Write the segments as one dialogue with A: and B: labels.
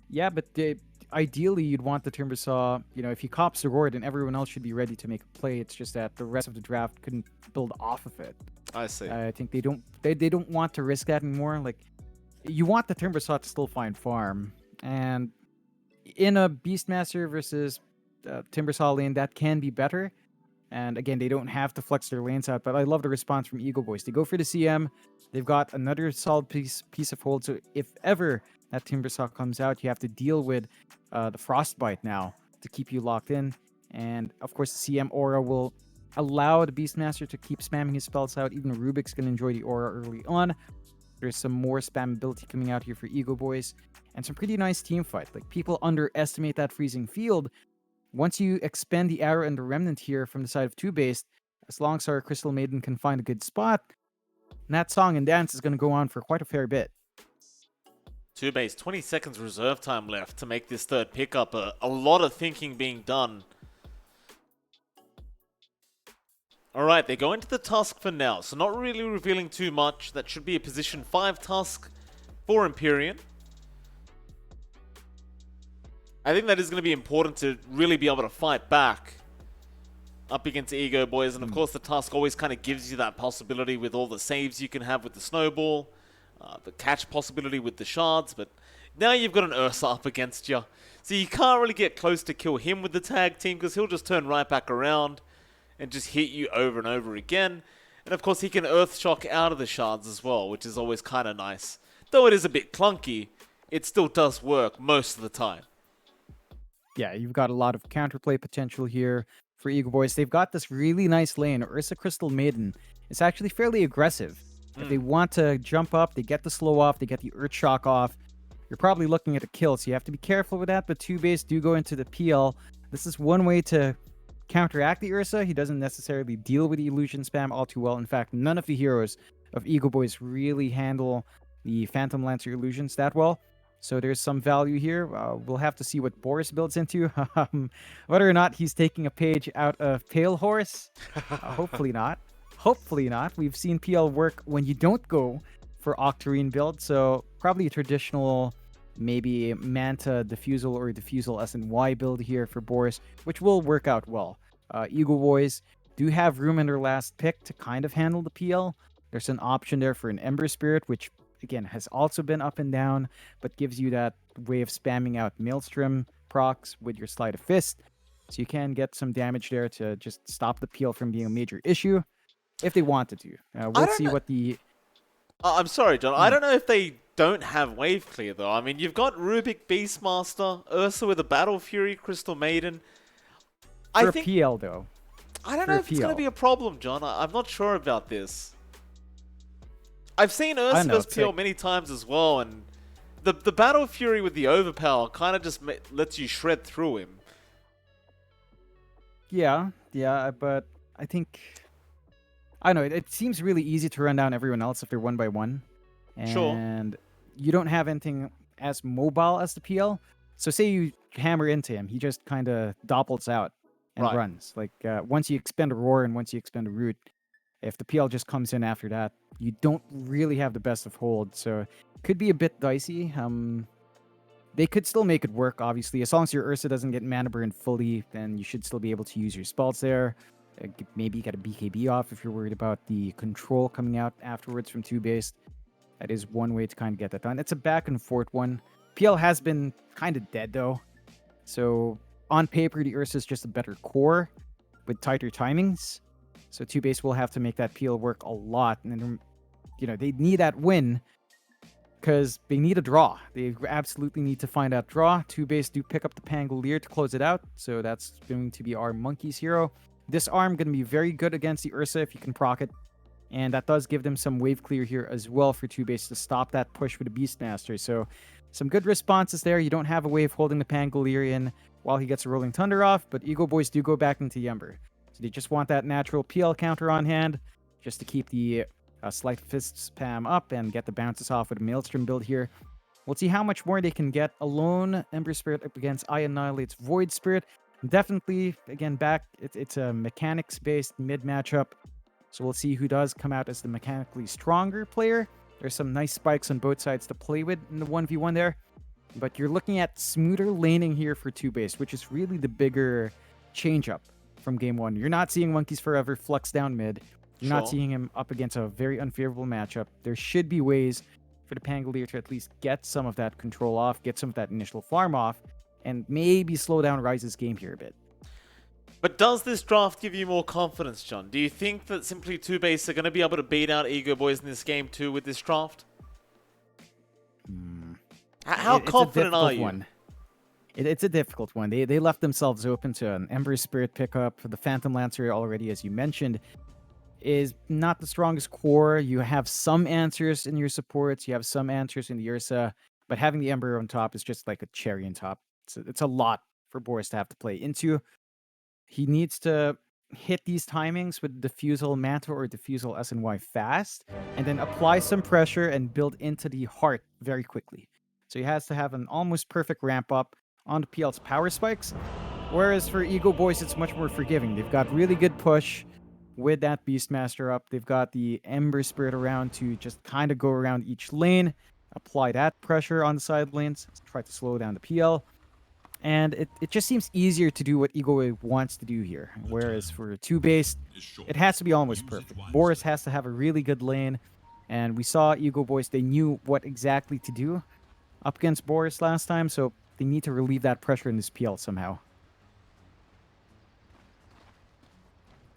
A: Yeah, but ideally you'd want the Timbersaw, if he cops the roar, then everyone else should be ready to make a play. It's just that the rest of the draft couldn't build off of it.
B: I see.
A: I think they don't want to risk that anymore. Like, you want the Timbersaw to still find farm, and in a Beastmaster versus Timbersaw lane, that can be better. And again, they don't have to flex their lanes out, but I love the response from Egoboys. They go for the CM. They've got another solid piece of hold. So if ever that Timbersaw comes out, you have to deal with the Frostbite now to keep you locked in. And of course, the CM aura will allow the Beastmaster to keep spamming his spells out. Even Rubik's gonna enjoy the aura early on. There's some more spam ability coming out here for Egoboys, and some pretty nice team fight. Like, people underestimate that freezing field. Once you expend the arrow and the remnant here from the side of TOOBASED, as long as our Crystal Maiden can find a good spot, that song and dance is going to go on for quite a fair bit.
B: TOOBASED, 20 seconds reserve time left to make this third pickup. A lot of thinking being done. Alright, they go into the Tusk for now, so not really revealing too much. That should be a position 5 Tusk for Empyrean. I think that is going to be important to really be able to fight back up against Egoboys. And of course, the Tusk always kind of gives you that possibility with all the saves you can have with the Snowball, the catch possibility with the Shards. But now you've got an Ursa up against you. So you can't really get close to kill him with the tag team, because he'll just turn right back around and just hit you over and over again. And of course, he can Earth Shock out of the Shards as well, which is always kind of nice. Though it is a bit clunky, it still does work most of the time.
A: Yeah, you've got a lot of counterplay potential here for Egoboys. They've got this really nice lane. Ursa Crystal Maiden is actually fairly aggressive. If they want to jump up, they get the slow off, they get the Earth Shock off. You're probably looking at a kill, so you have to be careful with that. But TOOBASED do go into the PL. This is one way to counteract the Ursa. He doesn't necessarily deal with the illusion spam all too well. In fact, none of the heroes of Egoboys really handle the Phantom Lancer illusions that well. So there's some value here. We'll have to see what Boris builds into. Whether or not he's taking a page out of Pale Horse. Hopefully not. Hopefully not. We've seen PL work when you don't go for Octarine build. So probably a traditional, maybe Manta Diffusal or Diffusal SNY build here for Boris, which will work out well. Egoboys do have room in their last pick to kind of handle the PL. There's an option there for an Ember Spirit, which again has also been up and down, but gives you that way of spamming out Maelstrom procs with your Sleight of Fist. So you can get some damage there to just stop the PL from being a major issue if they wanted to. We'll see what the...
B: I'm sorry, John. I don't know if they don't have wave clear, though. I mean, you've got Rubik Beastmaster, Ursa with a Battle Fury, Crystal Maiden.
A: For PL, though.
B: I don't know if it's going to be a problem, John. I'm not sure about this. I've seen Ursa versus PL many times as well, and the Battle Fury with the Overpower kind of just lets you shred through him.
A: Yeah, but I think... I don't know, it seems really easy to run down everyone else if they're one by one. And you don't have anything as mobile as the PL. So say you hammer into him, he just kind of doppels out and runs. Like, once you expend a Roar and once you expend a Root, if the PL just comes in after that, you don't really have the best of hold. So it could be a bit dicey. They could still make it work, obviously. As long as your Ursa doesn't get mana burn fully, then you should still be able to use your spells there. Maybe get a BKB off if you're worried about the control coming out afterwards from TOOBASED. That is one way to kind of get that done. It's a back and forth one. PL has been kind of dead, though. So on paper, the Ursa is just a better core with tighter timings. So TOOBASED will have to make that PL work a lot. And, they need that win because they need a draw. They absolutely need to find that draw. TOOBASED do pick up the Pangolier to close it out. So that's going to be our Monkey's hero. This arm going to be very good against the Ursa if you can proc it. And that does give them some wave clear here as well for TOOBASED to stop that push with the Beastmaster. So some good responses there. You don't have a wave holding the Pangolier in while he gets a Rolling Thunder off, but Egoboys do go back into the Ember. So they just want that natural PL counter on hand just to keep the Sleight Fist spam up and get the bounces off with a Maelstrom build here. We'll see how much more they can get. Alone Ember Spirit up against I Annihilate's Void Spirit. Definitely, again, back, it's a mechanics-based mid matchup. So we'll see who does come out as the mechanically stronger player. There's some nice spikes on both sides to play with in the 1v1 there. But you're looking at smoother laning here for TOOBASED, which is really the bigger change-up from Game 1. You're not seeing Monkeys Forever flex down mid. You're not seeing him up against a very unfavorable matchup. There should be ways for the Pangolier to at least get some of that control off, get some of that initial farm off, and maybe slow down Ryze's game here a bit.
B: But does this draft give you more confidence, John? Do you think that simply TOOBASED are going to be able to beat out Egoboys in this game too with this draft? How confident are you?
A: It's a difficult one. They left themselves open to an Ember Spirit pickup. The Phantom Lancer already, as you mentioned, is not the strongest core. You have some answers in your supports. You have some answers in the Ursa. But having the Ember on top is just like a cherry on top. It's a lot for Boris to have to play into. He needs to hit these timings with Diffusal Manta or Diffusal SNY fast, and then apply some pressure and build into the heart very quickly. So he has to have an almost perfect ramp up on the PL's power spikes. Whereas for Egoboys, it's much more forgiving. They've got really good push with that Beastmaster up. They've got the Ember Spirit around to just kind of go around each lane, apply that pressure on the side lanes, try to slow down the PL. And it just seems easier to do what Egoboy wants to do here. Whereas for TOOBASED, it has to be almost perfect. Boris has to have a really good lane. And we saw Egoboys, they knew what exactly to do up against Boris last time. So they need to relieve that pressure in this PL somehow.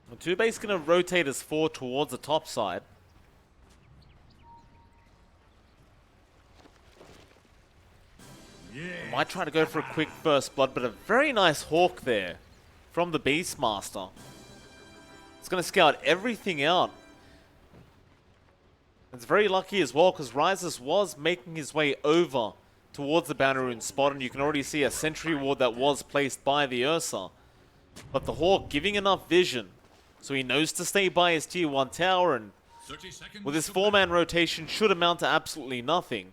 B: Well, TOOBASED going to rotate his 4 towards the top side. Might try to go for a quick first blood, but a very nice Hawk there from the Beastmaster. It's going to scout everything out. It's very lucky as well, because Ryzes was making his way over towards the Bounty Rune spot, and you can already see a sentry ward that was placed by the Ursa. But the Hawk giving enough vision, so he knows to stay by his tier 1 tower, and with his 4-man rotation should amount to absolutely nothing.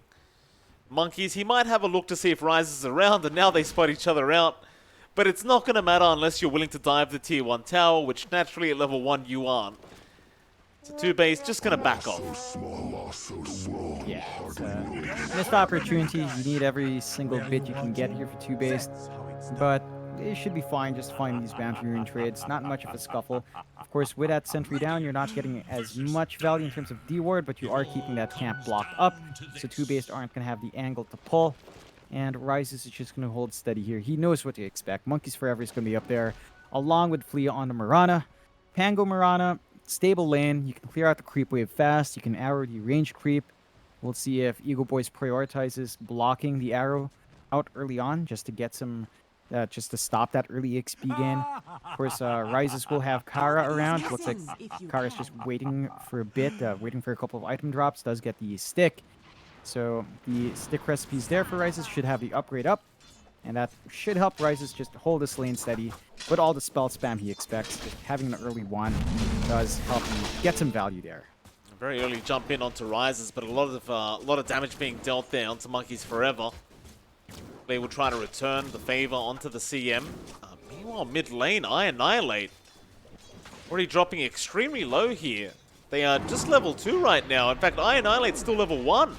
B: Monkeys, he might have a look to see if Ryze is around, and now they spot each other out. But it's not going to matter unless you're willing to dive the tier 1 tower, which naturally at level 1 you aren't. So TOOBASED just going to back off.
A: Yeah, it's a missed opportunity. You need every single bit you can get here for TOOBASED. But it should be fine just finding these Bounty Rune trades. Not much of a scuffle. Of course, with that sentry down, you're not getting as much value in terms of D-ward, but you are keeping that camp blocked up. So TOOBASED aren't going to have the angle to pull. And Ryzes is just going to hold steady here. He knows what to expect. Monkeys Forever is going to be up there, along with Flea on the Mirana. Pango Mirana, stable lane. You can clear out the creep wave fast. You can arrow the range creep. We'll see if Egoboys prioritizes blocking the arrow out early on just to get some... just to stop that early XP gain. Of course, Ryzes will have Kara around. Looks like Kara's just waiting for a bit, waiting for a couple of item drops. Does get the stick. So the stick recipes there for Ryzes should have the upgrade up. And that should help Ryzes just hold this lane steady. But all the spell spam he expects, just having an early one does help him get some value there.
B: A very early jump in onto Ryzes, but a lot of damage being dealt there onto Monkeys Forever. They will try to return the favor onto the CM. Meanwhile, mid lane, I Annihilate. Already dropping extremely low here. They are just level 2 right now. In fact, I Annihilate's still level 1.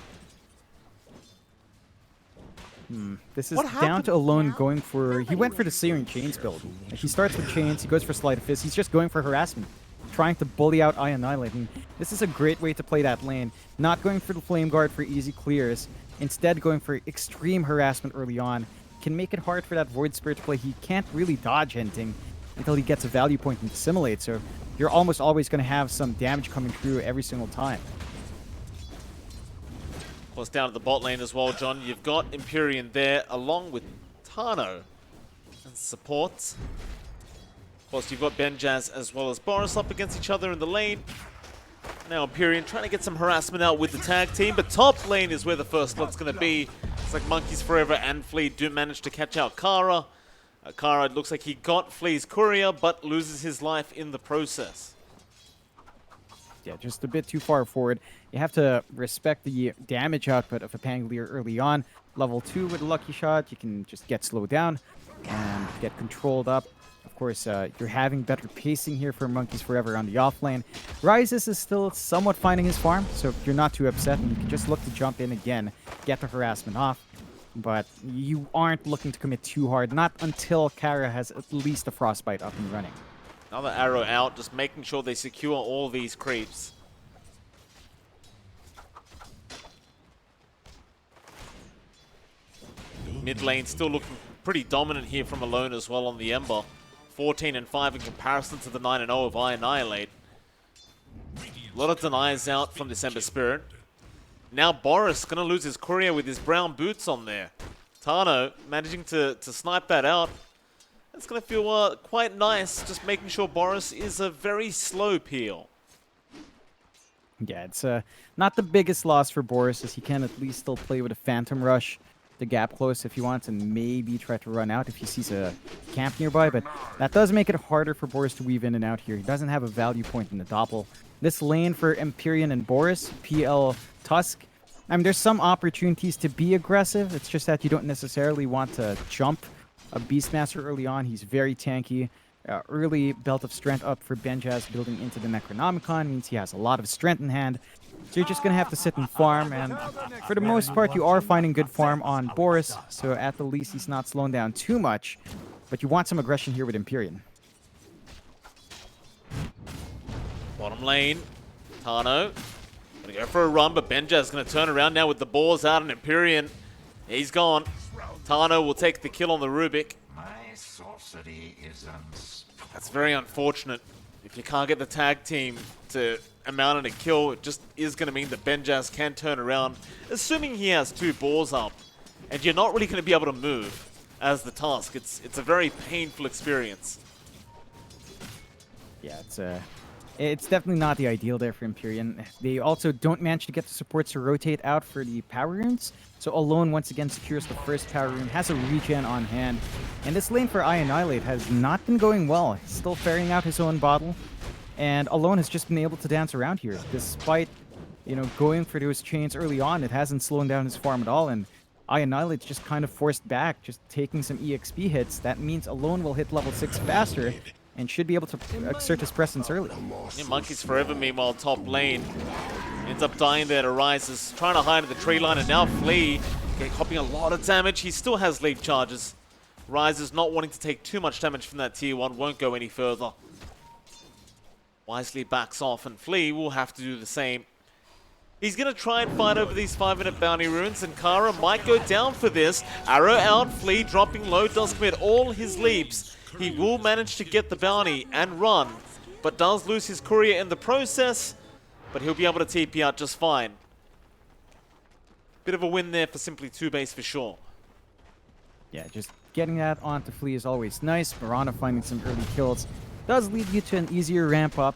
A: This is down to Alone going for... He went for the Searing Chains build. He starts with Chains, he goes for Sleight of Fist. He's just going for harassment, trying to bully out I Annihilate. And this is a great way to play that lane. Not going for the Flame Guard for easy clears. Instead, going for extreme harassment early on can make it hard for that Void Spirit to play. He can't really dodge hinting until he gets a value point and Dissimulate, so you're almost always going to have some damage coming through every single time.
B: Of course, down at the bot lane as well, John, you've got Empyrean there, along with Tano and supports. Of course, you've got Benjaz as well as Boris up against each other in the lane. Now Empyrean trying to get some harassment out with the tag team, but top lane is where the first blood's going to be. It's like Monkeys Forever and Flea do manage to catch out Kara. Kara, it looks like he got Flea's courier, but loses his life in the process.
A: Yeah, just a bit too far forward. You have to respect the damage output of a Pangolier early on. Level 2 with a Lucky Shot, you can just get slowed down and get controlled up. Of course, you're having better pacing here for Monkeys Forever on the offlane. Ryzes is still somewhat finding his farm, so you're not too upset, and you can just look to jump in again, get the harassment off. but you aren't looking to commit too hard, not until Kara has at least a frostbite up and running.
B: Another arrow out, just making sure they secure all these creeps. Mid lane still looking pretty dominant here from Alone as well on the Ember. 14-5 in comparison to the 9-0 of Annihilate. A lot of denies out from this Ember Spirit. Now Boris gonna lose his courier with his brown boots on there. Tano managing to snipe that out. It's gonna feel quite nice, just making sure Boris is a very slow peel.
A: Yeah, it's not the biggest loss for Boris, as he can at least still play with a Phantom Rush, the gap close if he wants, and maybe try to run out if he sees a camp nearby, but that does make it harder for Boris to weave in and out here. He doesn't have a value point in the Doppel. This lane for Empyrean and Boris, PL Tusk, I mean, there's some opportunities to be aggressive. It's just that you don't necessarily want to jump a Beastmaster early on. He's very tanky. Early Belt of Strength up for Benjaz building into the Necronomicon means he has a lot of strength in hand. So you're just going to have to sit and farm, and for the most part, you are finding good farm on Boris, so at the least he's not slowing down too much. But you want some aggression here with Empyrean.
B: Bottom lane, Tano gonna go for a run, but Benja's gonna turn around now with the balls out, and Empyrean, he's gone. Tano will take the kill on the Rubik. That's very unfortunate. If you can't get the tag team to amount in a kill, it just is going to mean that Benjaz can turn around, assuming he has 2 balls up, and you're not really going to be able to move as the Tusk. It's a very painful experience.
A: Yeah, it's definitely not the ideal there for Empyrean. They also don't manage to get the supports to rotate out for the power runes, so Alone once again secures the first power rune, has a regen on hand, and this lane for Annihilate has not been going well. He's still ferrying out his own bottle, and Alone has just been able to dance around here. Despite, going for those chains early on, it hasn't slowed down his farm at all, and Annihilate's just kind of forced back, just taking some EXP hits. That means Alone will hit level 6 faster, and should be able to exert his presence early.
B: Yeah, Monkeys Forever, meanwhile, top lane. Ends up dying there to Rises, trying to hide in the tree line, and now Flea copying a lot of damage. He still has leap charges. Rises not wanting to take too much damage from that tier 1, won't go any further. Wisely backs off, and Flea will have to do the same. He's going to try and fight over these 5-minute bounty runes, and Kara might go down for this. Arrow out, Flea dropping low, does commit all his leaps. He will manage to get the bounty and run, but does lose his courier in the process, but he'll be able to TP out just fine. Bit of a win there for Simply TOOBASED for sure.
A: Yeah, just getting that onto Flea is always nice. Mirana finding some early kills does lead you to an easier ramp up.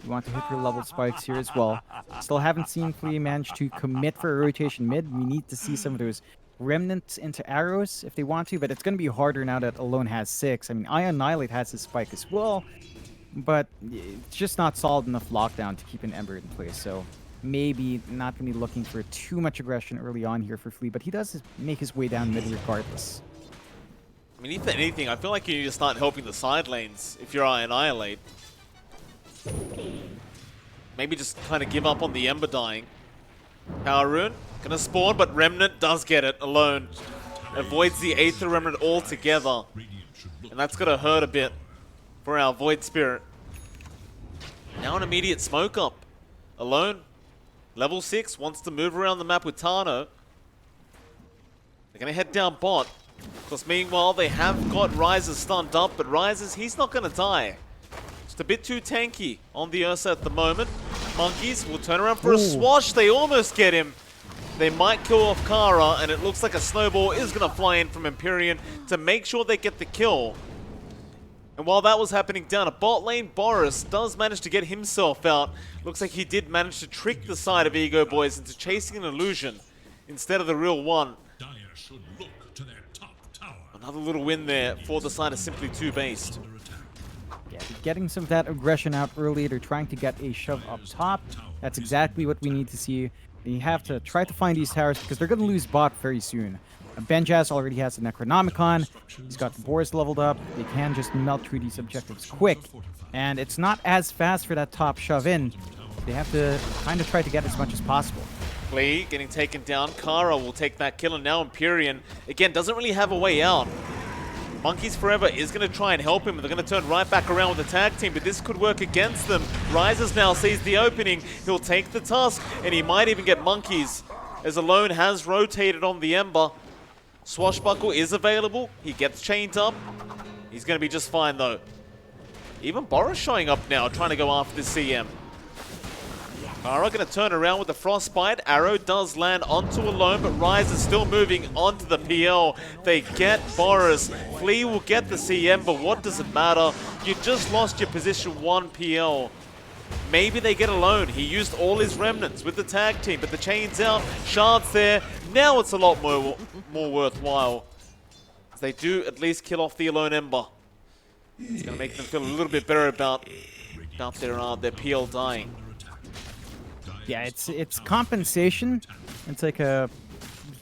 A: You want to hit your level spikes here as well. Still haven't seen Flea manage to commit for a rotation mid. We need to see some of those remnants into arrows if they want to, but it's going to be harder now that Alone has 6. I mean, Annihilate has his spike as well, but it's just not solid enough lockdown to keep an Ember in place, so maybe not going to be looking for too much aggression early on here for Flea, but he does make his way down mid regardless.
B: I mean, if anything, I feel like you need to start helping the side lanes if you're Annihilate. Maybe just kind of give up on the Ember dying. Power Rune, gonna spawn, but Remnant does get it alone. Avoids the Aether Remnant altogether. And that's gonna hurt a bit for our Void Spirit. Now an immediate smoke up. Alone, level 6, wants to move around the map with Tano. They're gonna head down bot. Because meanwhile, they have got Rises stunned up, but Rises, he's not gonna die. Just a bit too tanky on the Ursa at the moment. Monkeys will turn around for a swash. They almost get him. They might kill off Kara, and it looks like a snowball is going to fly in from Empyrean to make sure they get the kill. And while that was happening down a bot lane, Boris does manage to get himself out. Looks like he did manage to trick the side of Egoboys into chasing an illusion instead of the real one. Another little win there for the side of Simply TOOBASED.
A: Yeah, getting some of that aggression out early. They're trying to get a shove up top. That's exactly what we need to see. You have to try to find these towers because they're going to lose bot very soon. Benjaz already has the Necronomicon. He's got the Boars leveled up. They can just melt through these objectives quick. And it's not as fast for that top shove in. They have to kind of try to get as much as possible.
B: Flea getting taken down. Kara will take that kill, and now Empyrean, again, doesn't really have a way out. Monkeys Forever is going to try and help him, and they're going to turn right back around with the tag team, but this could work against them. Rises now sees the opening. He'll take the Tusk, and he might even get Monkeys, as Alone has rotated on the Ember. Swashbuckle is available. He gets chained up. He's going to be just fine, though. Even Boris showing up now, trying to go after the CM. Kara going to turn around with the Frostbite. Arrow does land onto Alone, but Rise is still moving onto the PL. They get Boris. Flea will get the CM, but what does it matter? You just lost your position 1 PL. Maybe they get Alone. He used all his remnants with the tag team, but the chain's out. Shard's there. Now it's a lot more worthwhile. They do at least kill off the Alone Ember. It's going to make them feel a little bit better about their PL dying.
A: Yeah, it's compensation. It's like a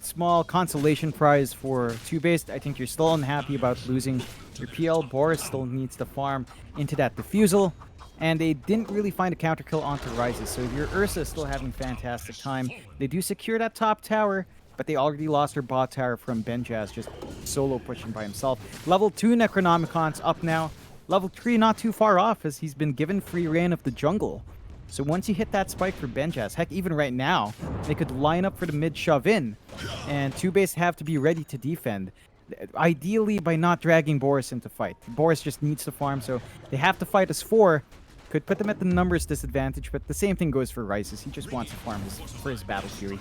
A: small consolation prize for TOOBASED. I think you're still unhappy about losing your PL. Boris still needs to farm into that defusal. And they didn't really find a counter kill onto Rises. So your Ursa is still having fantastic time. They do secure that top tower, but they already lost their bot tower from Benjaz just solo pushing by himself. Level 2 Necronomicon's up now. Level 3 not too far off as he's been given free reign of the jungle. So once you hit that spike for Benjaz, heck, even right now, they could line up for the mid shove in, and TOOBASED have to be ready to defend. Ideally, by not dragging Boris into fight. Boris just needs to farm, so they have to fight as 4. Could put them at the numbers disadvantage, but the same thing goes for Rises. He just wants to farm for his Battle Fury.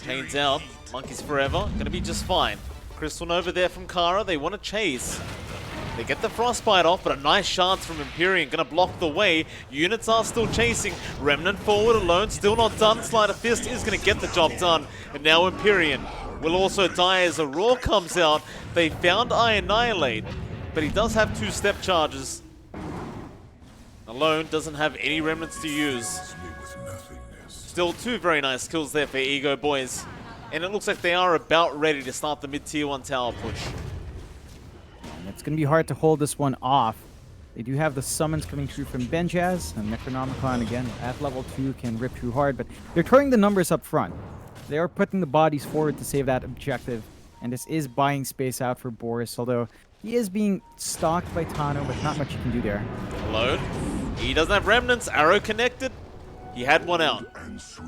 B: Chains out. Monkeys Forever. Gonna be just fine. Crystal Nova there from Kara. They want to chase. They get the Frostbite off, but a nice chance from Empyrean. Gonna block the way. Units are still chasing. Remnant forward Alone. Still not done. Sleight of Fist is gonna get the job done. And now Empyrean will also die as a Roar comes out. They found I Annihilate, but he does have 2 step charges. Alone doesn't have any remnants to use. Still 2 very nice kills there for Egoboys. And it looks like they are about ready to start the mid-tier 1 tower push.
A: And it's going to be hard to hold this one off. They do have the summons coming through from Benjaz, and Necronomicon again at level 2 can rip through hard, but they're throwing the numbers up front. They are putting the bodies forward to save that objective, and this is buying space out for Boris, although he is being stalked by Tano, but not much you can do there.
B: Alone. He doesn't have remnants. Arrow connected. He had one out. He's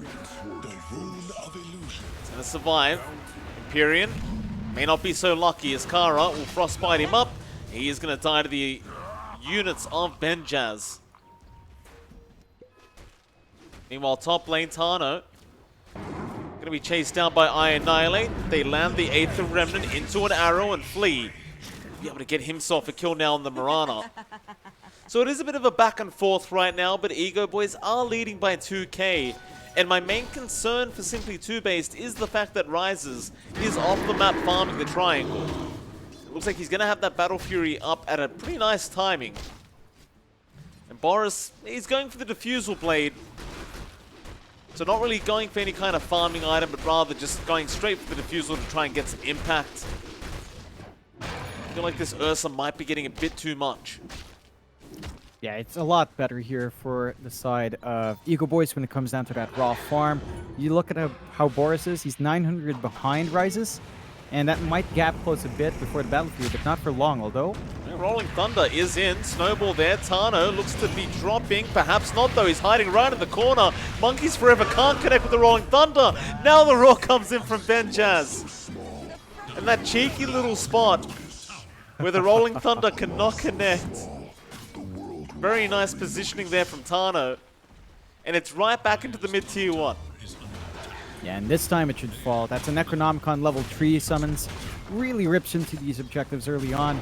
B: gonna survive. Empyrean may not be so lucky as Kara will frostbite him up. He is gonna die to the units of Benjaz. Meanwhile, top lane Tano gonna be chased down by I Annihilate. They land the Aether Remnant into an arrow and flee. Be able to get himself a kill now on the Mirana. So it is a bit of a back and forth right now, but Egoboys are leading by 2k. And my main concern for Simply TOOBASED is the fact that Rises is off the map farming the triangle. It looks like he's going to have that Battle Fury up at a pretty nice timing. And Boris, he's going for the Diffusal Blade. So not really going for any kind of farming item, but rather just going straight for the Diffusal to try and get some impact. I feel like this Ursa might be getting a bit too much.
A: Yeah, it's a lot better here for the side of Egoboys when it comes down to that raw farm. You look at how Boris is, he's 900 behind Rises, and that might gap close a bit before the battlefield, but not for long, although...
B: Rolling Thunder is in, Snowball there, Tano looks to be dropping, perhaps not though, he's hiding right in the corner. Monkeys Forever can't connect with the Rolling Thunder, now the Roar comes in from Benjaz. And that cheeky little spot where the Rolling Thunder cannot connect. Very nice positioning there from Tano. And it's right back into the mid-tier 1.
A: Yeah, and this time it should fall. That's a Necronomicon level 3 summons. Really rips into these objectives early on.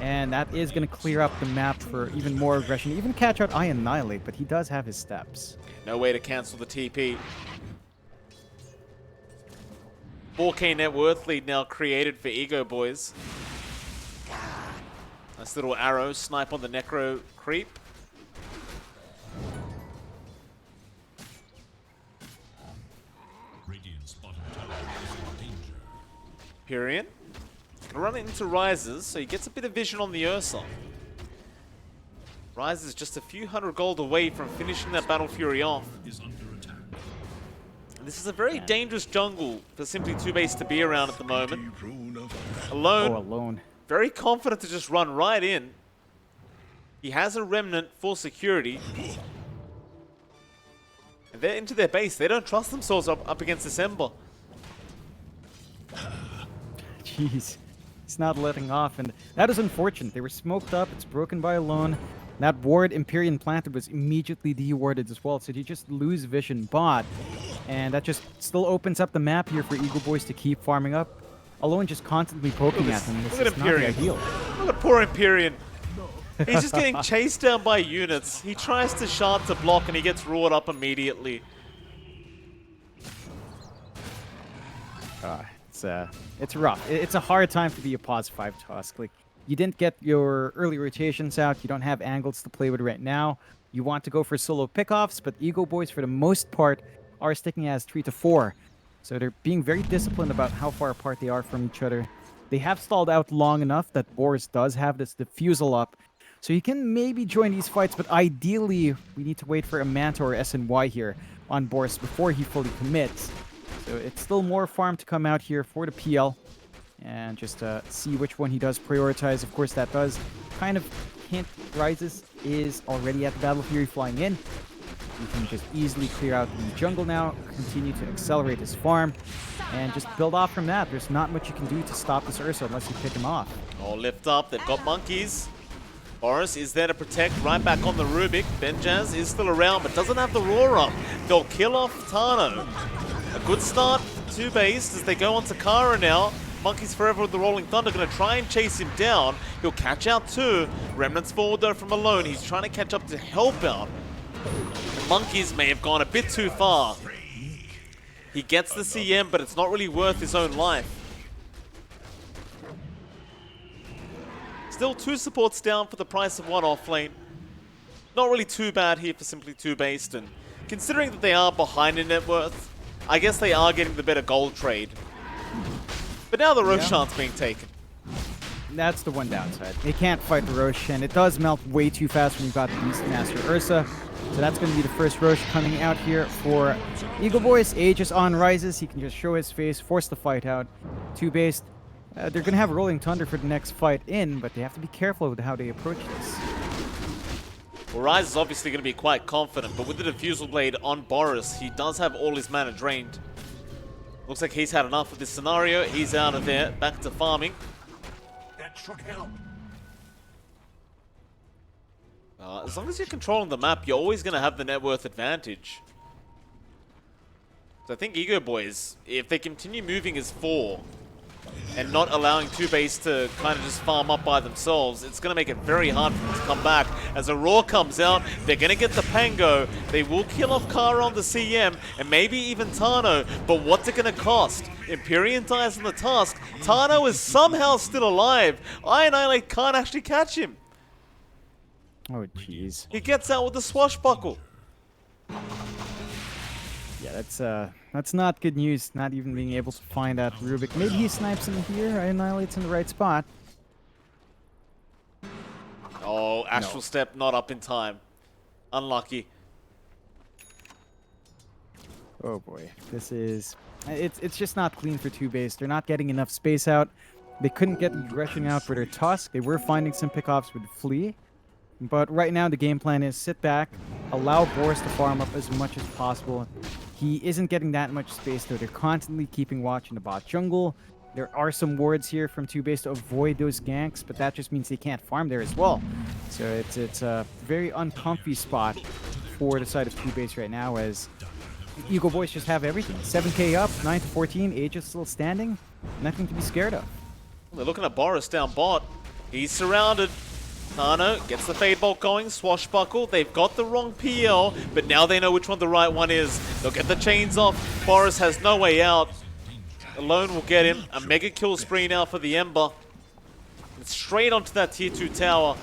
A: And that is going to clear up the map for even more aggression. Even catch out I Annihilate, but he does have his steps.
B: No way to cancel the TP. 4k net worth lead now created for Egoboys. Nice little arrow, snipe on the Necro creep. Empyrean. Gonna run it into Rises, so he gets a bit of vision on the Ursa. Rise is just a few hundred gold away from finishing that Battle Fury off. This is a very dangerous jungle for Simply TOOBASED to be around at the moment. Alone,
A: Alone.
B: very confident to just run right in. He has a remnant for security. And they're into their base. They don't trust themselves up against this Ember.
A: Jeez. It's not letting off, and that is unfortunate. They were smoked up. It's broken by Alone. That ward Empyrean planted was immediately de-warded as well, so you just lose vision bot. And that just still opens up the map here for Egoboys to keep farming up. Alone just constantly poking at them. This is not the ideal.
B: Look at poor Empyrean. He's just getting chased down by units. He tries to shard to block and he gets roared up immediately.
A: It's rough. It's a hard time to be a pause 5 Tusk. Like, you didn't get your early rotations out. You don't have angles to play with right now. You want to go for solo pickoffs, but Egoboys, for the most part, are sticking as 3 to 4. So they're being very disciplined about how far apart they are from each other. They have stalled out long enough that Boris does have this diffusal up. So he can maybe join these fights, but ideally, we need to wait for a Manta or SNY here on Boris before he fully commits. So it's still more farm to come out here for the PL. And just see which one he does prioritize. Of course, that does kind of hint Rises is already at the Battle Fury flying in. You can just easily clear out the jungle now, continue to accelerate his farm, and just build off from that. There's not much you can do to stop this Ursa unless you pick him off.
B: Oh, lift up. They've got monkeys. Boris is there to protect right back on the Rubik. Benjaz is still around, but doesn't have the roar up. They'll kill off Tano. A good start for TOOBASED as they go on to Kara now. Monkeys forever with the Rolling Thunder, going to try and chase him down. He'll catch out too. Remnants forward though from Alone. He's trying to catch up to help out. The Monkeys may have gone a bit too far. He gets the CM, but it's not really worth his own life. Still 2 supports down for the price of 1 off lane. Not really too bad here for Simply TOOBASED, and considering that they are behind in net worth, I guess they are getting the better gold trade. But now the Roshan's being taken.
A: That's the one downside. They can't fight the Rosh, and it does melt way too fast when you've got the Beastmaster Ursa. So that's going to be the first Rosh coming out here for Egoboys. Aegis on Rises. He can just show his face, force the fight out. TOOBASED, they're going to have Rolling Thunder for the next fight in, but they have to be careful with how they approach this.
B: Well, Rise is obviously going to be quite confident, but with the Diffusal Blade on Boris, he does have all his mana drained. Looks like he's had enough of this scenario. He's out of there, back to farming.
C: That should help.
B: As long as you're controlling the map, you're always going to have the net worth advantage. So I think Egoboys, if they continue moving as 4 and not allowing TOOBASED to kind of just farm up by themselves, it's going to make it very hard for them to come back. As a Roar comes out, they're going to get the Pango. They will kill off Kara on the CM and maybe even Tano, but what's it going to cost? Empyrean dies on the Tusk. Tano is somehow still alive. Annihilate can't actually catch him.
A: Oh, jeez.
B: He gets out with the swashbuckle.
A: Yeah, that's not good news, not even being able to find that Rubik. Maybe he snipes in here, Annihilates in the right spot.
B: Oh, Astral Step not up in time. Unlucky.
A: Oh boy, this is... It's just not clean for TOOBASED. They're not getting enough space out. They couldn't get the aggression out for their Tusk. They were finding some pickoffs with Flea. But right now the game plan is sit back, allow Boris to farm up as much as possible. He isn't getting that much space though. They're constantly keeping watch in the bot jungle. There are some wards here from TOOBASED to avoid those ganks, but that just means they can't farm there as well. So it's a very uncomfy spot for the side of TOOBASED right now, as Egoboys just have everything. 7k up, 9 to 14, Aegis still standing. Nothing to be scared of.
B: They're looking at Boris down bot. He's surrounded. Tano gets the Fade Bolt going, Swashbuckle. They've got the wrong PL, but now they know which one the right one is. They'll get the chains off. Boris has no way out. Alone will get him. A mega kill spree now for the Ember. And straight onto that tier 2 tower.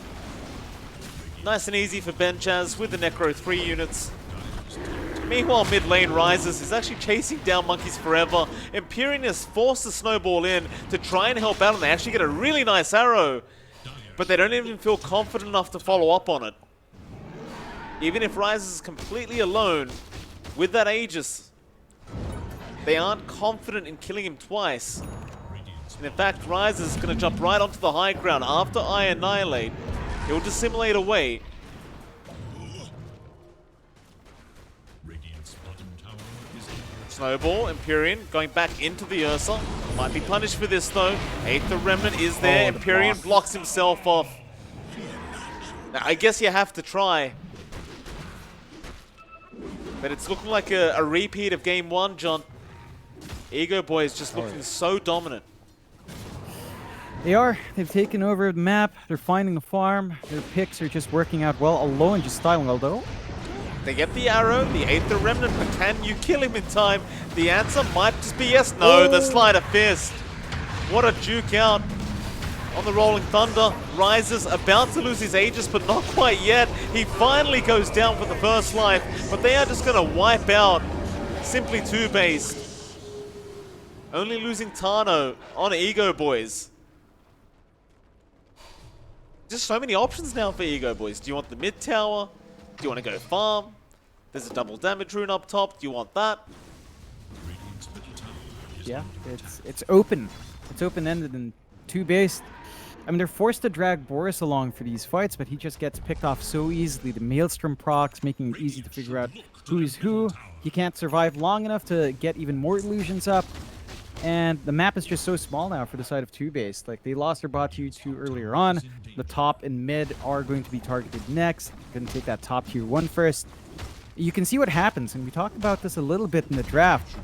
B: Nice and easy for Benchaz with the Necro 3 units. Meanwhile, mid lane Rises is actually chasing down Monkeys forever. Empyrean has forced the snowball in to try and help out, and they actually get a really nice arrow. But they don't even feel confident enough to follow up on it. Even if Rise is completely alone with that Aegis, they aren't confident in killing him twice. And in fact, Rise is going to jump right onto the high ground after I annihilate. He'll dissimulate away. Snowball, Empyrean going back into the Ursa. Might be punished for this though. Aether Remnant is there. Empyrean blocks himself off. Now, I guess you have to try. But it's looking like a repeat of game one, John. Egoboys just looking so dominant.
A: They are. They've taken over the map. They're finding a farm. Their picks are just working out well. Alone just styling, although.
B: They get the arrow, the Aether Remnant, but can you kill him in time? The answer might just be yes. No, the Sleight of Fist. What a juke out on the Rolling Thunder. Rises about to lose his Aegis, but not quite yet. He finally goes down for the first life, but they are just going to wipe out simply TOOBASED. Only losing Tano on Egoboys. Just so many options now for Egoboys. Do you want the mid tower? Do you want to go farm? There's a double damage rune up top. Do you want that?
A: Yeah, it's open. It's open-ended and TOOBASED. I mean, they're forced to drag Boris along for these fights, but he just gets picked off so easily. The Maelstrom procs, making it easy to figure out who's who. He can't survive long enough to get even more illusions up. And the map is just so small now for the side of TOOBASED. Like, they lost their bot tier 2 earlier on. The top and mid are going to be targeted next. Going to take that top tier 1 first. You can see what happens, and we talked about this a little bit in the draft.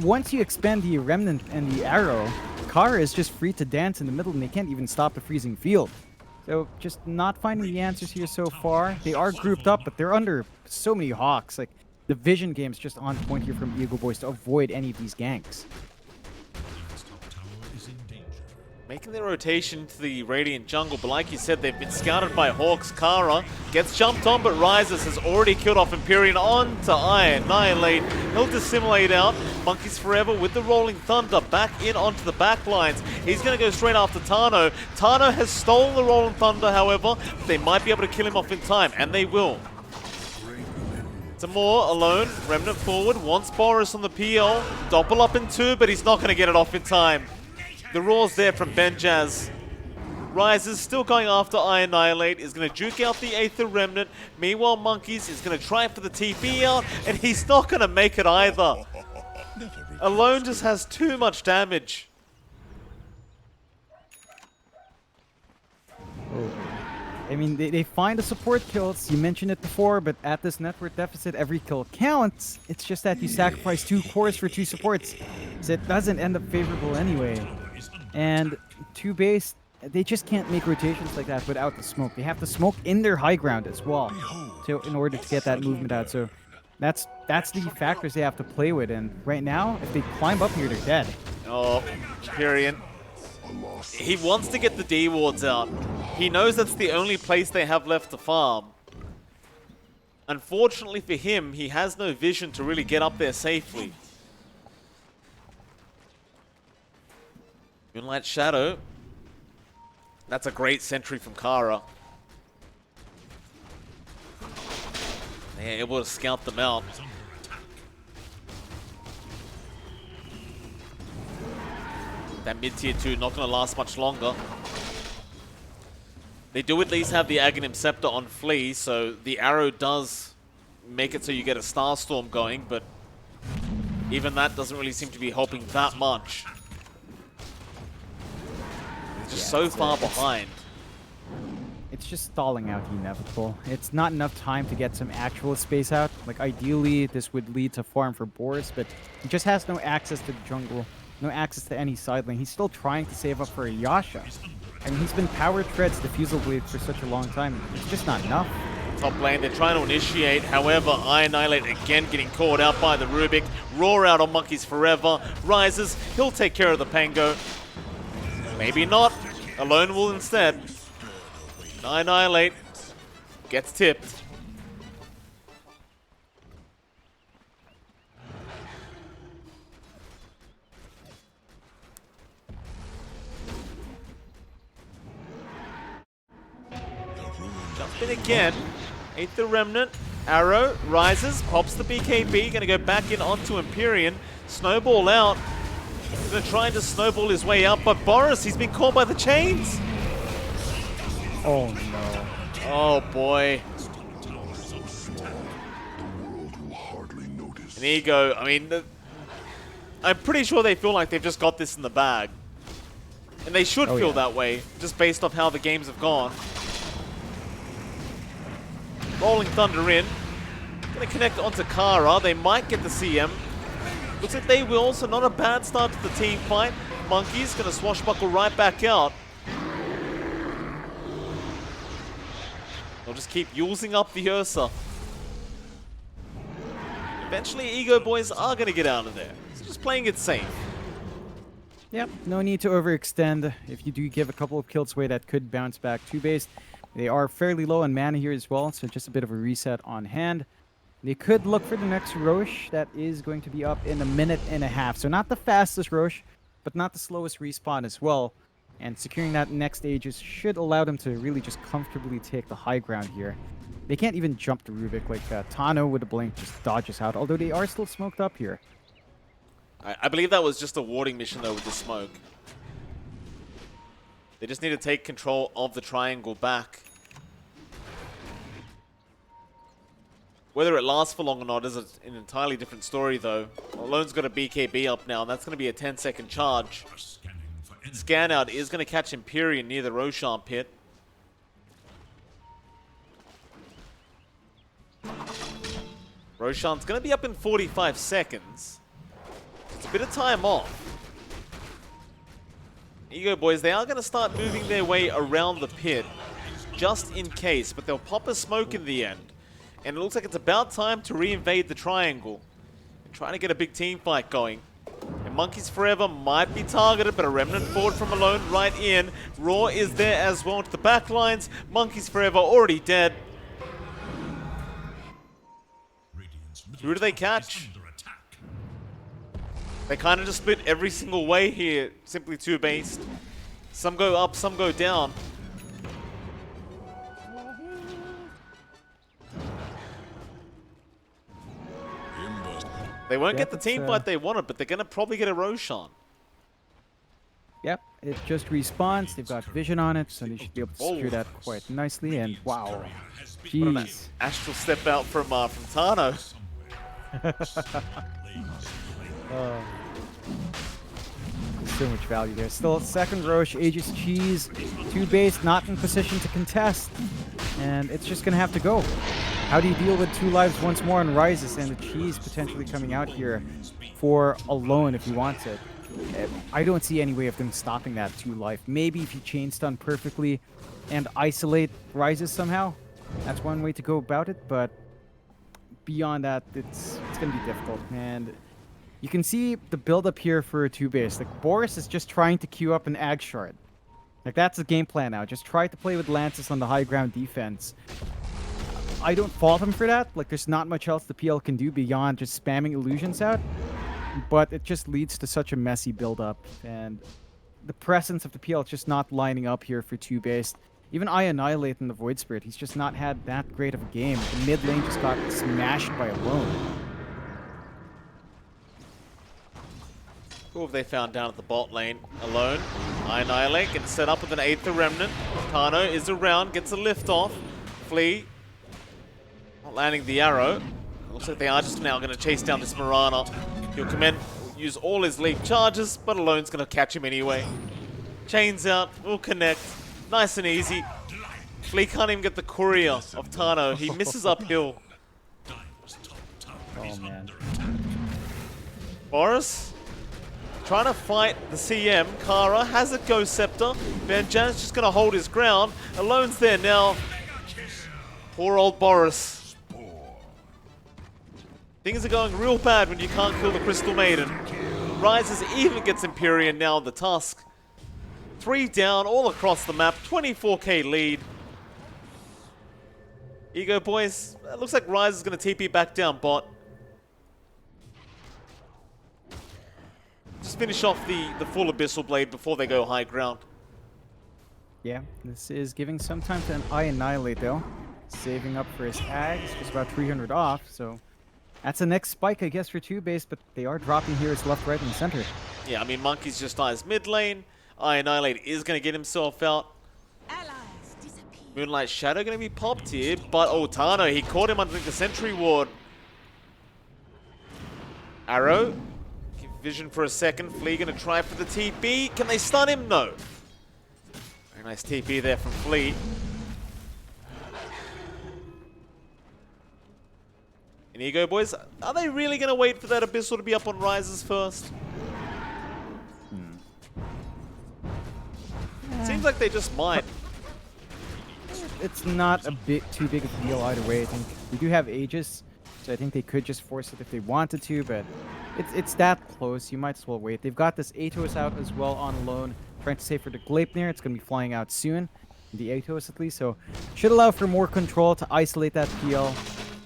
A: Once you expand the Remnant and the Arrow, Kara is just free to dance in the middle, and they can't even stop the freezing field. So, just not finding the answers here so far. They are grouped up, but they're under so many hawks. Like, the vision game's just on point here from Egoboys to avoid any of these ganks.
B: Making their rotation to the Radiant jungle, but like you said, they've been scouted by Hawks. Kara gets jumped on, but Rises has already killed off Empyrean on to Annihilate. He'll dissimulate out. Monkeys Forever with the Rolling Thunder back in onto the back lines. He's going to go straight after Tano. Tano has stolen the Rolling Thunder, however. They might be able to kill him off in time, and they will. Tamor alone, Remnant forward, wants Boris on the PL. Doppel up in 2, but he's not going to get it off in time. The roar's there from Benjaz. Rises still going after Annihilate, is going to juke out the Aether Remnant. Meanwhile, Monkeys is going to try for the TP out, and he's not going to make it either. Alone just has too much damage.
A: I mean, they find the support kills. You mentioned it before, but at this network deficit, every kill counts. It's just that you sacrifice 2 cores for 2 supports, so it doesn't end up favorable anyway. And TOOBASED, they just can't make rotations like that without the smoke. They have to smoke in their high ground as well, in order to get that movement out. So that's the factors they have to play with. And right now, if they climb up here, they're dead.
B: Oh, Empyrean. He wants to get the D wards out. He knows that's the only place they have left to farm. Unfortunately for him, he has no vision to really get up there safely. Moonlight Shadow. That's a great sentry from Kara. They're able to scout them out. That mid-tier 2 not going to last much longer. They do at least have the Aghanim Scepter on Flea, so the arrow does make it so you get a Starstorm going, but even that doesn't really seem to be helping that much. It's just so far behind.
A: It's just stalling out the inevitable. It's not enough time to get some actual space out. Like, ideally, this would lead to farm for Boris, but he just has no access to the jungle. No access to any side lane. He's still trying to save up for a Yasha. I mean, he's been power treads Diffusal Blade for such a long time. It's just not enough.
B: Top lane, they're trying to initiate. However, Annihilate again getting caught out by the Rubik. Roar out on Monkeys Forever. Rises. He'll take care of the Pango. Maybe not. Alone will instead. Annihilate gets tipped. Jump in again. Aether Remnant. Arrow rises, pops the BKB, gonna go back in onto Empyrean. Snowball out. Gonna try and just snowball his way out, but Boris, he's been caught by the chains.
A: Oh no.
B: Oh boy. And Ego, I mean, I'm pretty sure they feel like they've just got this in the bag. And they should feel that way, just based off how the games have gone. Rolling Thunder in. Gonna connect onto Kara. They might get the CM. Looks like they will, so not a bad start to the team fight. Monkey's gonna swashbuckle right back out. They'll just keep using up the Ursa. Eventually, Egoboys are gonna get out of there. So just playing it safe.
A: Yep, no need to overextend. If you do give a couple of kills away, that could bounce back TOOBASED. They are fairly low on mana here as well, so just a bit of a reset on hand. They could look for the next Roche that is going to be up in a minute and a half. So not the fastest Roche, but not the slowest respawn as well. And securing that next Aegis should allow them to really just comfortably take the high ground here. They can't even jump the Rubik like that. Tano with a blink just dodges out, although they are still smoked up here.
B: I believe that was just a warding mission though with the smoke. They just need to take control of the triangle back. Whether it lasts for long or not is an entirely different story though. Alone's got a BKB up now, and that's going to be a 10-second charge. Scan out is going to catch Empyrean near the Roshan pit. Roshan's going to be up in 45 seconds. It's a bit of time off. Egoboys, they are going to start moving their way around the pit, just in case, but they'll pop a smoke in the end. And it looks like it's about time to reinvade the triangle. And trying to get a big team fight going. And Monkeys Forever might be targeted, but a remnant forward from Alone right in. Raw is there as well to the back lines. Monkeys Forever already dead. Who do they catch? They kind of just split every single way here, simply TOOBASED. Some go up, some go down. They won't get the team fight they wanted, but they're going to probably get a Roshan.
A: Yep, it just respawns. They've got vision on it, so they should be able to secure that quite nicely. And wow, jeez.
B: Astral step out from Tano.
A: So much value there. Still second Roche, Aegis Cheese, TOOBASED not in position to contest. And it's just going to have to go. How do you deal with 2 lives once more on Rises and the Cheese potentially coming out here for Alone if he wants it? I don't see any way of them stopping that 2 life. Maybe if you chain stun perfectly and isolate Rises somehow. That's one way to go about it, but beyond that, it's going to be difficult. And you can see the build-up here for TOOBASED. Like, Boris is just trying to queue up an Ag Shard. Like, that's the game plan now. Just try to play with Lances on the high ground defense. I don't fault him for that. Like, there's not much else the PL can do beyond just spamming illusions out. But it just leads to such a messy build-up. And the presence of the PL is just not lining up here for TOOBASED. Even I Annihilate in the Void Spirit, he's just not had that great of a game. The mid lane just got smashed by Alone.
B: Who have they found down at the bot lane? Alone. I Annihilate gets set up with an 8th Remnant. Tano is around, gets a lift off. Flee. Not landing the arrow. Looks like they are just now going to chase down this Mirana. He'll come in, use all his leap charges, but Alone's going to catch him anyway. Chains out, will connect. Nice and easy. Flee can't even get the courier of Tano. He misses uphill.
A: Oh, man.
B: Boris trying to fight the CM. Kara has a Ghost Scepter. Van Jan's just going to hold his ground. Alone's there now. Poor old Boris. Things are going real bad when you can't kill the Crystal Maiden. Rises even gets Empyrean now on the Tusk. 3 down all across the map. 24k lead. Egoboys, looks like Rise is going to TP back down bot. Just finish off the full Abyssal Blade before they go high ground.
A: Yeah, this is giving some time to I Annihilate though. saving up for his Ags, just about 300 off. So that's the next spike, I guess, for Two-Base, but they are dropping heroes left, right, and center.
B: Yeah, I mean, Monkey's just dies mid lane. Annihilate is going to get himself out. Moonlight Shadow going to be popped here, but Tano, he caught him underneath the sentry ward. Arrow, give vision for a second. Flea going to try for the TP. Can they stun him? No. Very nice TP there from Flea. And Egoboys, are they really going to wait for that Abyssal to be up on Rises first? Seems like they just might.
A: It's not a bit too big of a deal either way. I think we do have Aegis, so I think they could just force it if they wanted to, but it's that close. You might as well wait. They've got this Atos out as well on loan, trying to save for the Gleipnir. It's going to be flying out soon, the Atos at least, so should allow for more control to isolate that PL.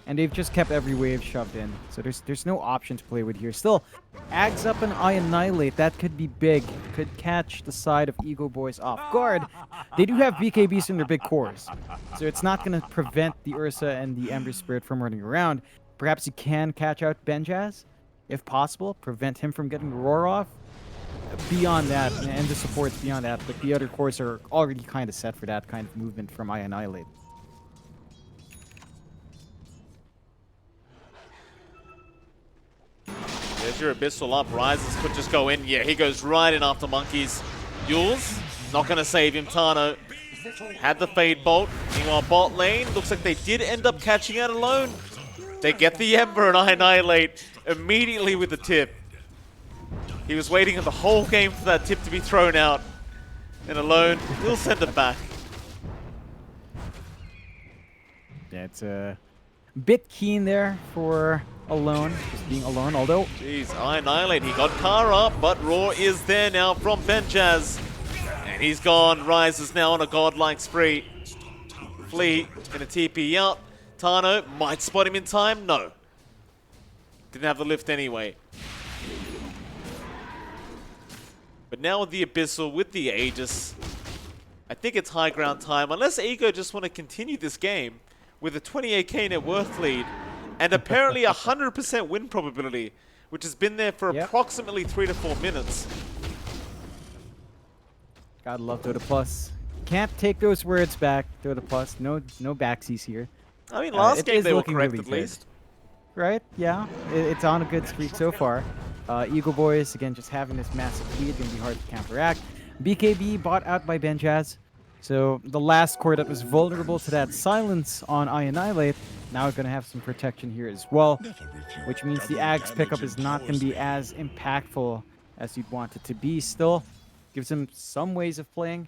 A: And they've just kept every wave shoved in, so there's no option to play with here. Still, Ags up and Annihilate, that could be big. Could catch the side of Egoboys off guard. They do have BKBs in their big cores, so it's not going to prevent the Ursa and the Ember Spirit from running around. Perhaps you can catch out Benjaz, if possible, prevent him from getting the roar off. Beyond that, and the supports beyond that, but the other cores are already kind of set for that kind of movement from Annihilate.
B: There's your Abyssal up. Rises could just go in. Yeah, he goes right in after Monkeys. Yules, not going to save him. Tano had the Fade Bolt. Meanwhile, bot lane, looks like they did end up catching out alone. They get the Ember and Annihilate immediately with the tip. He was waiting the whole game for that tip to be thrown out. And alone, he'll send it back.
A: Yeah, it's a bit keen there for alone, just being alone, although...
B: Jeez, Annihilate, he got Kara, but Roar is there now from Benjaz. And he's gone. Rises now on a godlike spree. Flea gonna TP out. Tano might spot him in time. No. Didn't have the lift anyway. But now with the Abyssal, with the Aegis, I think it's high ground time. Unless Ego just want to continue this game with a 28k net worth lead and apparently 100% win probability, which has been there for approximately 3 to 4 minutes.
A: Gotta love Dota Plus. Can't take those words back, Dota Plus. No backsies here.
B: I mean, last game they were correct
A: really
B: at least.
A: Right? Yeah. It's on a good streak so far. Egoboys, again, just having this massive lead, gonna be hard to counteract. BKB bought out by Benjaz. So the last core that was vulnerable to that silence on Annihilate, now going to have some protection here as well, which means the Ags pickup is not going to be as impactful as you'd want it to be. Still, gives him some ways of playing.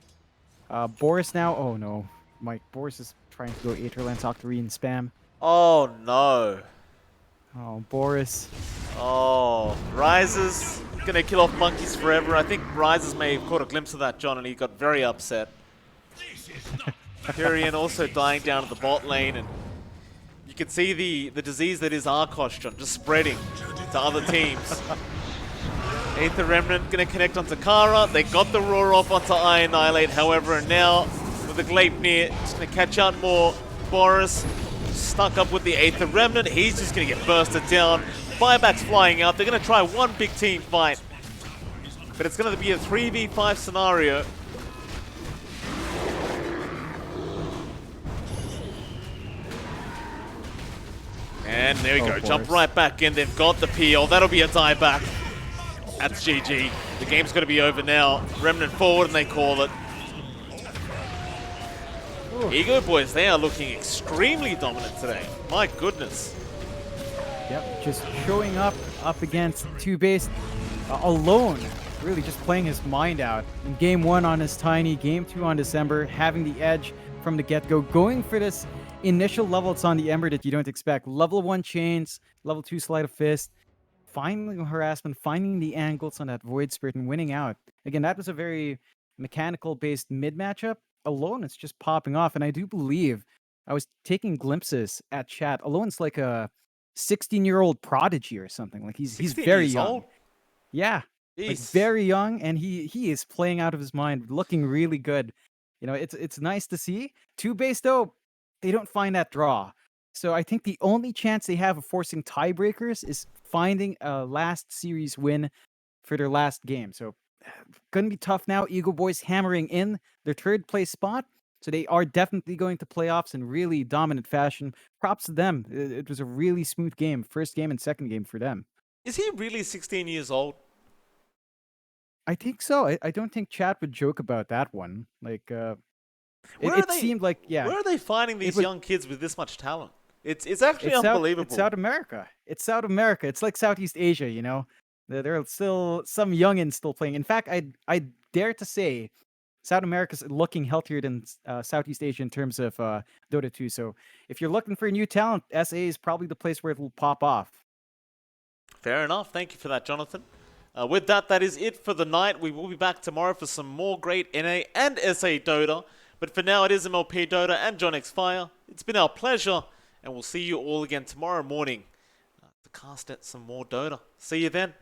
A: Boris now, oh no, Mike, Boris is trying to go Aetherlance Octarine spam.
B: Oh no.
A: Oh, Boris.
B: Oh, Rises gonna kill off Monkeys forever. I think Rises may have caught a glimpse of that, John, and he got very upset. Kyrian also dying down at the bot lane, and you can see the disease that is Arkosh, John, just spreading to other teams. Aether Remnant gonna connect onto Kara. They got the roar off onto Annihilate, however, and now with the Gleipnir, just gonna catch out more. Boris stuck up with the Aether Remnant. He's just gonna get bursted down. Buyback's flying out. They're gonna try one big team fight, but it's gonna be a 3v5 scenario. And there we go, jump right back in. They've got the PL. That'll be a dieback. That's GG. The game's going to be over now. Remnant forward, and they call it. Egoboys, they are looking extremely dominant today. My goodness.
A: Yep, just showing up against TOOBASED alone. Really just playing his mind out. In game 1 on his Tiny, game 2 on December, having the edge from the get-go, going for this initial level. It's on the Ember that you don't expect. Level 1 chains, level 2 sleight of fist, finding harassment, finding the angles on that Void Spirit and winning out. Again, that was a very mechanical-based mid matchup. Alone, it's just popping off, and I do believe I was taking glimpses at chat. Alone's like a 16-year-old prodigy or something. Like he's very young.
B: Old?
A: Yeah, like very young, and he is playing out of his mind, looking really good. You know, it's nice to see. TOOBASED though, they don't find that draw. So I think the only chance they have of forcing tiebreakers is finding a last series win for their last game. So gonna be tough now. Egoboys hammering in their third place spot. So they are definitely going to playoffs in really dominant fashion. Props to them. It was a really smooth game. First game and second game for them.
B: Is he really 16 years old?
A: I think so. I don't think Chad would joke about that one. Like,
B: Where are
A: it
B: they?
A: seemed like, yeah.
B: Where are they finding these
A: was-
B: young kids with this much talent? It's actually
A: It's
B: unbelievable.
A: South America. It's South America. It's like Southeast Asia, you know. There are still some youngins still playing. In fact, I dare to say South America's looking healthier than Southeast Asia in terms of Dota 2. So if you're looking for new talent, SA is probably the place where it will pop off.
B: Fair enough. Thank you for that, Jonathan. With that, that is it for the night. We will be back tomorrow for some more great NA and SA Dota. But for now, it is MLP Dota and johnxfire. It's been our pleasure, and we'll see you all again tomorrow morning to cast at some more Dota. See you then.